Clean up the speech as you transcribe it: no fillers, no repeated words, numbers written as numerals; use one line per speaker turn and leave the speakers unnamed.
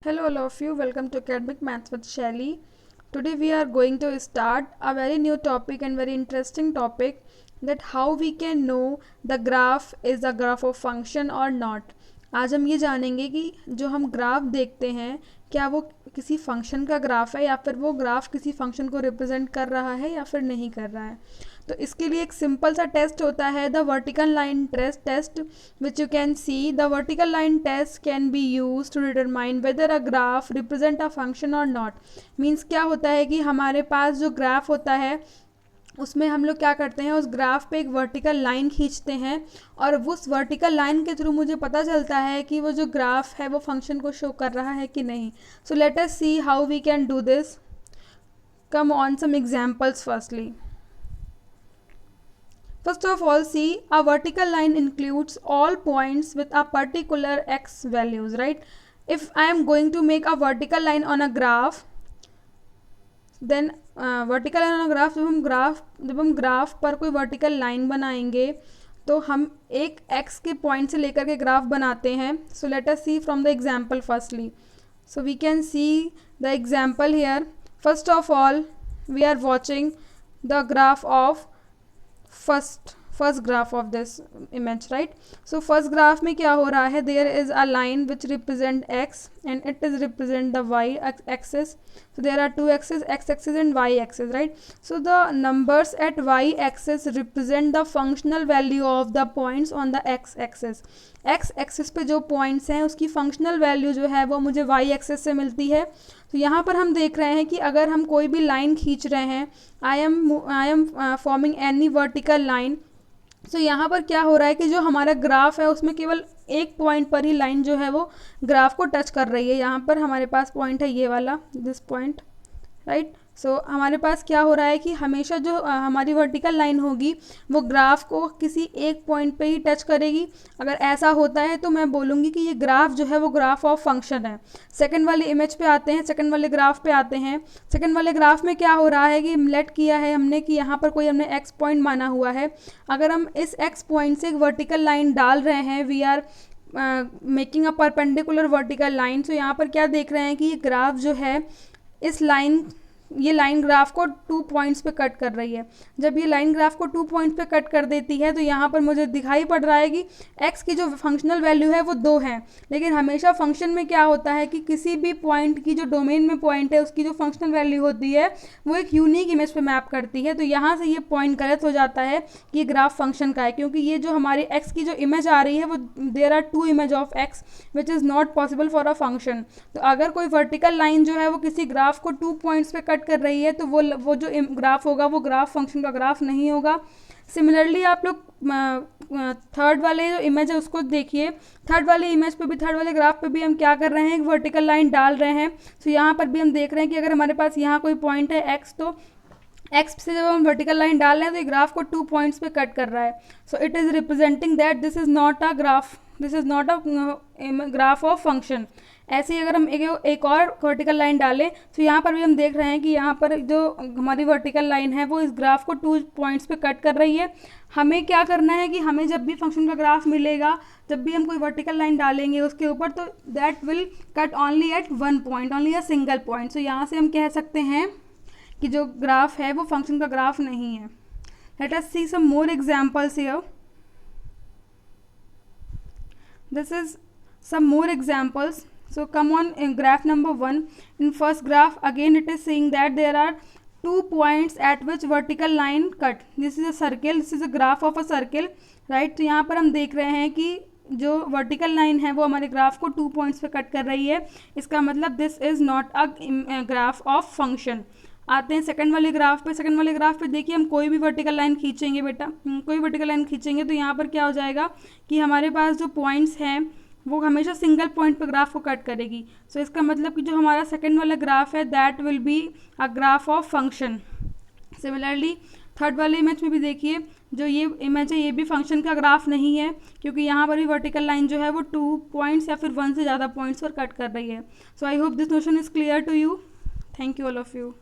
Hello all of you, welcome to Academic Maths with Shelly. Today we are going to start a very new topic and very interesting topic, that how we can know the graph is a graph of function or not. आज हम ये जानेंगे कि जो हम graph देखते हैं क्या वो किसी फंक्शन का ग्राफ है या फिर वो ग्राफ किसी फंक्शन को रिप्रेजेंट कर रहा है या फिर नहीं कर रहा है. तो इसके लिए एक सिंपल सा टेस्ट होता है, the vertical line test, which you can see. The vertical line test can be use to determine whether a graph represent a function or not. Means क्या होता है कि हमारे पास जो ग्राफ होता है उसमें हम लोग क्या करते हैं, उस ग्राफ पे एक वर्टिकल लाइन खींचते हैं और उस वर्टिकल लाइन के थ्रू मुझे पता चलता है कि वो जो ग्राफ है वो फंक्शन को शो कर रहा है कि नहीं. So let us see how we can do this. Come on some examples. First of all, see, a vertical line includes all points with a particular x values, right? If I am going to make a vertical line on a graph, then vertical line on a graph, जब हम graph पर कोई vertical line बनाएंगे तो हम एक x के point से लेकर के ग्राफ बनाते हैं. So let us see from the example firstly. So we can see the example here. First of all we are watching the graph of first graph of this image, right? So first graph में क्या हो रहा है, there is a line which represent x and it is represent the y axis. So there are two axes, x axis and y axis, right? So the numbers at y axis represent the functional value of the points on the x axis. x axis पे जो points हैं उसकी functional value जो है वो मुझे y axis से मिलती है. तो यहाँ पर हम देख रहे हैं कि अगर हम कोई भी लाइन खींच रहे हैं, I am forming any vertical line. So यहाँ पर क्या हो रहा है कि जो हमारा ग्राफ है उसमें केवल एक पॉइंट पर ही लाइन जो है वो ग्राफ को टच कर रही है. यहाँ पर हमारे पास पॉइंट है ये वाला, दिस पॉइंट, राइट. सो हमारे पास क्या हो रहा है कि हमेशा जो हमारी वर्टिकल लाइन होगी वो ग्राफ को किसी एक पॉइंट पे ही टच करेगी. अगर ऐसा होता है तो मैं बोलूँगी कि ये ग्राफ जो है वो ग्राफ ऑफ फंक्शन है. सेकंड वाले इमेज पे आते हैं, सेकंड वाले ग्राफ पे आते हैं. सेकंड वाले ग्राफ में क्या हो रहा है कि लेट किया है हमने कि यहाँ पर कोई हमने एक्स पॉइंट माना हुआ है. अगर हम इस एक्स पॉइंट से एक वर्टिकल लाइन डाल रहे हैं, we are making a perpendicular vertical line. So यहाँ पर क्या देख रहे हैं कि ये ग्राफ जो है ये लाइन ग्राफ को 2 पॉइंट्स पे कट कर रही है. जब ये लाइन ग्राफ को 2 पॉइंट्स पे कट कर देती है तो यहाँ पर मुझे दिखाई पड़ रहा है कि x की जो फंक्शनल वैल्यू है वो 2 है. लेकिन हमेशा फंक्शन में क्या होता है कि किसी भी पॉइंट की जो डोमेन में पॉइंट है उसकी जो फंक्शनल वैल्यू होती है वो एक यूनिक इमेज पे मैप करती है. तो यहाँ से ये पॉइंट गलत हो जाता है कि ये ग्राफ फंक्शन का है, क्योंकि ये जो हमारी x की जो इमेज आ रही है वो there are 2 image of x which is not possible for a function. तो अगर कोई वर्टिकल लाइन जो है वो किसी ग्राफ को 2 पॉइंट्स पे कट कर रही है तो वो जो ग्राफ होगा वो ग्राफ फंक्शन का ग्राफ नहीं होगा. सिमिलरली आप लोग थर्ड वाले जो इमेज है उसको देखिए. थर्ड वाले इमेज पे भी, थर्ड वाले ग्राफ पे भी हम क्या कर रहे हैं, एक वर्टिकल लाइन डाल रहे हैं. तो यहाँ पर भी हम देख रहे हैं कि अगर हमारे पास यहाँ कोई पॉइंट है x, तो x से जब हम वर्टिकल लाइन डाल रहे हैं तो ये ग्राफ को 2 पॉइंट्स पे कट कर रहा है. So it is representing that this is not a graph of function. ऐसे ही अगर हम एक और वर्टिकल लाइन डालें तो यहाँ पर भी हम देख रहे हैं कि यहाँ पर जो हमारी वर्टिकल लाइन है वो इस ग्राफ को 2 पॉइंट्स पे कट कर रही है. हमें क्या करना है कि हमें जब भी फंक्शन का ग्राफ मिलेगा, जब भी हम कोई वर्टिकल लाइन डालेंगे उसके ऊपर, तो that will cut only at 1 point, only a single point. So यहाँ से हम कह सकते हैं कि जो ग्राफ है वो फंक्शन का ग्राफ नहीं है. Let us see some more examples here. This is some more examples. So come on, in graph number 1, in first graph again it is saying that there are 2 points at which vertical line cut. This is a circle, this is a graph of a circle, right? तो यहाँ पर हम देख रहे हैं कि जो vertical line है वो हमारे ग्राफ को 2 पॉइंट्स पे कट कर रही है. इसका मतलब this is not a graph of function. आते हैं सेकंड वाले ग्राफ पे. सेकंड वाले ग्राफ पे देखिए, हम कोई भी वर्टिकल लाइन खींचेंगे बेटा, कोई वर्टिकल लाइन खींचेंगे तो यहाँ पर क्या हो जाएगा कि हमारे पास जो पॉइंट्स हैं वो हमेशा सिंगल पॉइंट पे ग्राफ को कट करेगी. सो इसका मतलब कि जो हमारा सेकंड वाला ग्राफ है that will be a graph of function. Similarly third वाले इमेज में भी देखिए, जो ये इमेज है ये भी फंक्शन का ग्राफ नहीं है, क्योंकि यहाँ पर भी वर्टिकल लाइन जो है वो 2 पॉइंट्स या फिर 1 से ज़्यादा पॉइंट्स पर कट कर रही है. So I hope this notion is clear to you. Thank you all of you.